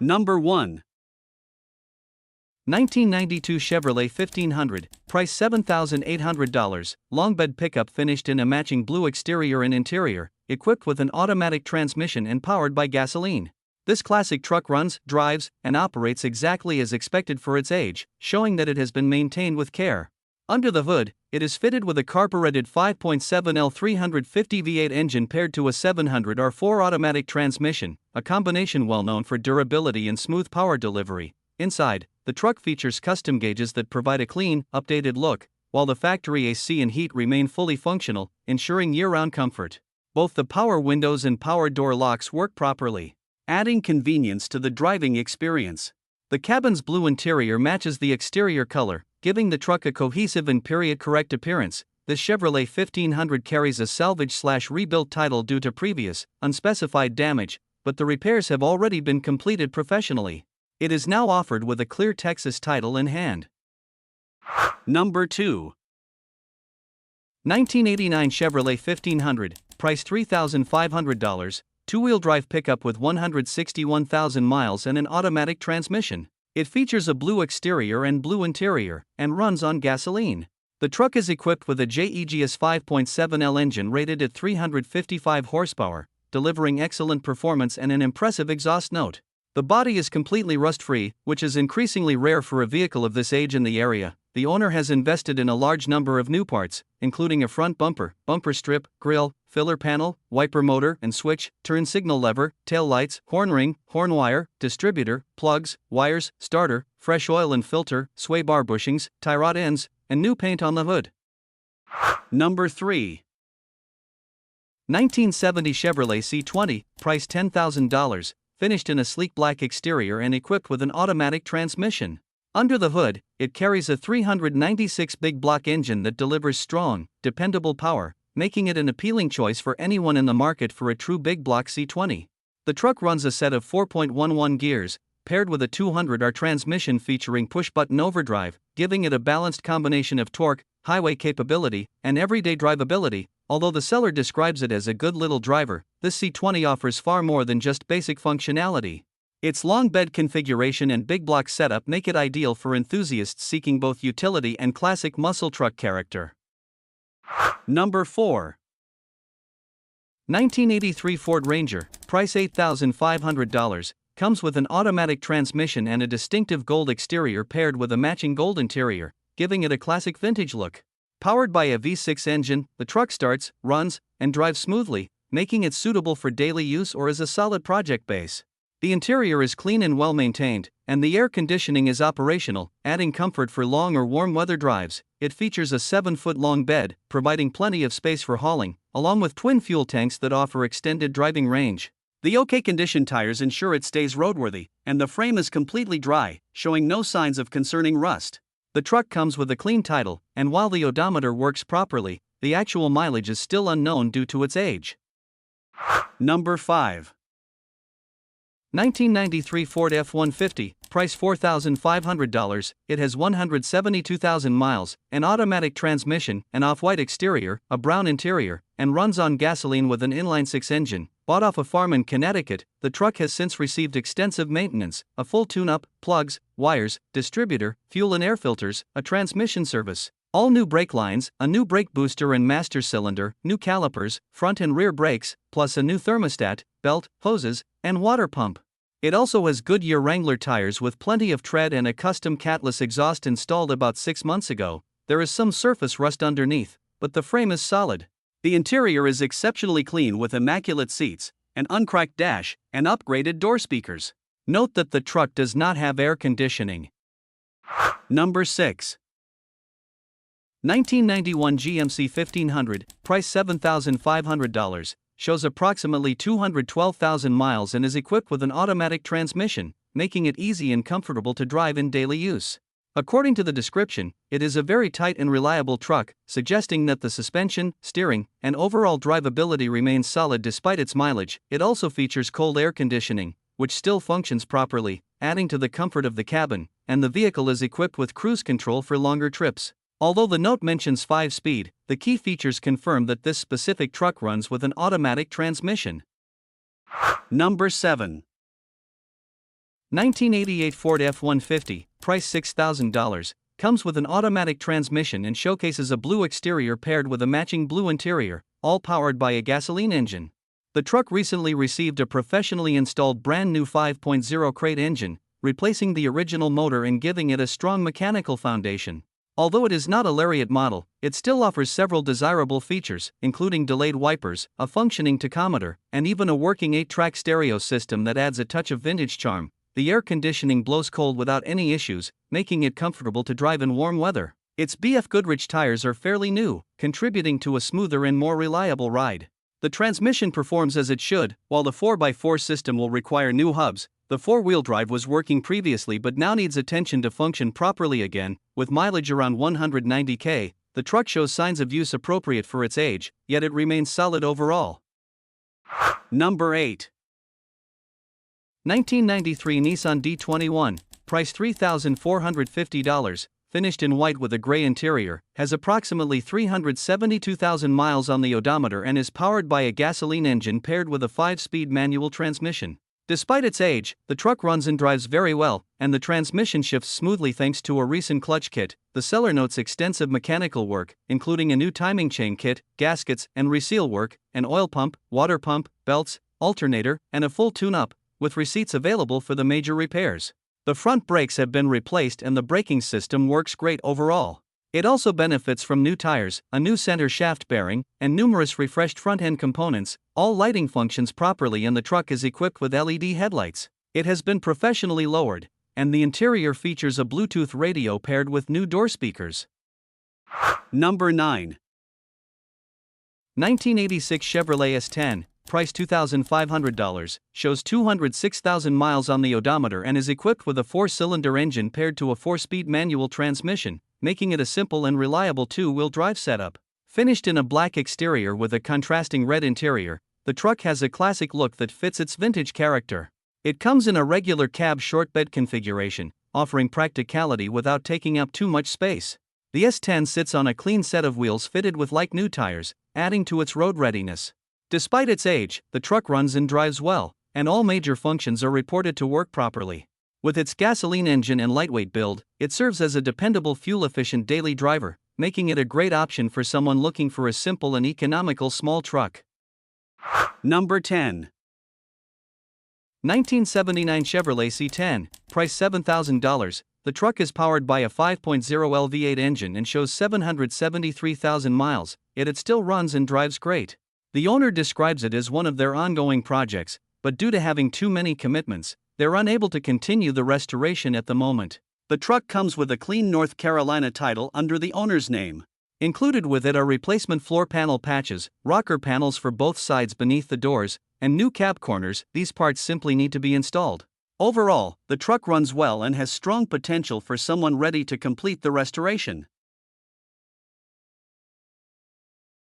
Number 1. 1992 Chevrolet 1500, price $7,800, long bed pickup finished in a matching blue exterior and interior, equipped with an automatic transmission and powered by gasoline. This classic truck runs, drives, and operates exactly as expected for its age, showing that it has been maintained with care. Under the hood, it is fitted with a carbureted 5.7L 350 V8 engine paired to a 700R4 automatic transmission, a combination well known for durability and smooth power delivery. Inside, the truck features custom gauges that provide a clean, updated look, while the factory AC and heat remain fully functional, ensuring year-round comfort. Both the power windows and power door locks work properly, adding convenience to the driving experience. The cabin's blue interior matches the exterior color, giving the truck a cohesive and period-correct appearance. The Chevrolet 1500 carries a salvage/rebuilt title due to previous, unspecified damage, but the repairs have already been completed professionally. It is now offered with a clear Texas title in hand. Number 2. 1989 Chevrolet 1500, price $3,500, two-wheel drive pickup with 161,000 miles and an automatic transmission. It features a blue exterior and blue interior, and runs on gasoline. The truck is equipped with a JEGS 5.7L engine rated at 355 horsepower, delivering excellent performance and an impressive exhaust note. The body is completely rust-free, which is increasingly rare for a vehicle of this age in the area. The owner has invested in a large number of new parts, including a front bumper, bumper strip, grille, filler panel, wiper motor and switch, turn signal lever, tail lights, horn ring, horn wire, distributor, plugs, wires, starter, fresh oil and filter, sway bar bushings, tie rod ends, and new paint on the hood. Number 3. 1970 Chevrolet C20, price $10,000, finished in a sleek black exterior and equipped with an automatic transmission. Under the hood, it carries a 396 big block engine that delivers strong, dependable power, making it an appealing choice for anyone in the market for a true big block C20. The truck runs a set of 4.11 gears, paired with a 200R transmission featuring push-button overdrive, giving it a balanced combination of torque, highway capability, and everyday drivability. Although the seller describes it as a good little driver, this C20 offers far more than just basic functionality. Its long bed configuration and big block setup make it ideal for enthusiasts seeking both utility and classic muscle truck character. Number 4. 1983 Ford Ranger, price $8,500, comes with an automatic transmission and a distinctive gold exterior paired with a matching gold interior, giving it a classic vintage look. Powered by a V6 engine, the truck starts, runs, and drives smoothly, making it suitable for daily use or as a solid project base. The interior is clean and well maintained, and the air conditioning is operational, adding comfort for long or warm weather drives. It features a 7-foot-long bed, providing plenty of space for hauling, along with twin fuel tanks that offer extended driving range. The OK condition tires ensure it stays roadworthy, and the frame is completely dry, showing no signs of concerning rust. The truck comes with a clean title, and while the odometer works properly, the actual mileage is still unknown due to its age. Number 5. 1993 Ford F-150, price $4,500, it has 172,000 miles, an automatic transmission, an off-white exterior, a brown interior, and runs on gasoline with an inline-6 engine. Bought off a farm in Connecticut, the truck has since received extensive maintenance, a full tune-up, plugs, wires, distributor, fuel and air filters, a transmission service, all new brake lines, a new brake booster and master cylinder, new calipers, front and rear brakes, plus a new thermostat, belt, hoses, and water pump. It also has Goodyear Wrangler tires with plenty of tread and a custom catless exhaust installed about 6 months ago. There is some surface rust underneath, but the frame is solid. The interior is exceptionally clean with immaculate seats, an uncracked dash, and upgraded door speakers. Note that the truck does not have air conditioning. Number 6. 1991 GMC 1500, price $7,500, shows approximately 212,000 miles and is equipped with an automatic transmission, making it easy and comfortable to drive in daily use. According to the description, it is a very tight and reliable truck, suggesting that the suspension, steering, and overall drivability remains solid despite its mileage. It also features cold air conditioning, which still functions properly, adding to the comfort of the cabin, and the vehicle is equipped with cruise control for longer trips. Although the note mentions 5-speed, the key features confirm that this specific truck runs with an automatic transmission. Number 7. 1988 Ford F-150, price $6,000, comes with an automatic transmission and showcases a blue exterior paired with a matching blue interior, all powered by a gasoline engine. The truck recently received a professionally installed brand new 5.0 crate engine, replacing the original motor and giving it a strong mechanical foundation. Although it is not a Lariat model, it still offers several desirable features, including delayed wipers, a functioning tachometer, and even a working 8-track stereo system that adds a touch of vintage charm. The air conditioning blows cold without any issues, making it comfortable to drive in warm weather. Its BF Goodrich tires are fairly new, contributing to a smoother and more reliable ride. The transmission performs as it should, while the 4x4 system will require new hubs. The four-wheel drive was working previously but now needs attention to function properly again. With mileage around 190k, the truck shows signs of use appropriate for its age, yet it remains solid overall. Number 8. 1993 Nissan D21, price $3,450, finished in white with a gray interior, has approximately 372,000 miles on the odometer and is powered by a gasoline engine paired with a 5-speed manual transmission. Despite its age, the truck runs and drives very well, and the transmission shifts smoothly thanks to a recent clutch kit. The seller notes extensive mechanical work, including a new timing chain kit, gaskets and reseal work, an oil pump, water pump, belts, alternator, and a full tune-up, with receipts available for the major repairs. The front brakes have been replaced and the braking system works great overall. It also benefits from new tires, a new center shaft bearing, and numerous refreshed front-end components. All lighting functions properly and the truck is equipped with LED headlights. It has been professionally lowered, and the interior features a Bluetooth radio paired with new door speakers. Number 9. 1986 Chevrolet S10, price $2,500, shows 206,000 miles on the odometer and is equipped with a 4-cylinder engine paired to a 4-speed manual transmission, making it a simple and reliable 2-wheel drive setup. Finished in a black exterior with a contrasting red interior, the truck has a classic look that fits its vintage character. It comes in a regular cab short bed configuration, offering practicality without taking up too much space. The S10 sits on a clean set of wheels fitted with like-new tires, adding to its road readiness. Despite its age, the truck runs and drives well, and all major functions are reported to work properly. With its gasoline engine and lightweight build, it serves as a dependable fuel-efficient daily driver, making it a great option for someone looking for a simple and economical small truck. Number 10. 1979 Chevrolet C10, price $7,000. The truck is powered by a 5.0L V8 engine and shows 773,000 miles, yet it still runs and drives great. The owner describes it as one of their ongoing projects, but due to having too many commitments, they're unable to continue the restoration at the moment. The truck comes with a clean North Carolina title under the owner's name. Included with it are replacement floor panel patches, rocker panels for both sides beneath the doors, and new cab corners. These parts simply need to be installed. Overall, the truck runs well and has strong potential for someone ready to complete the restoration.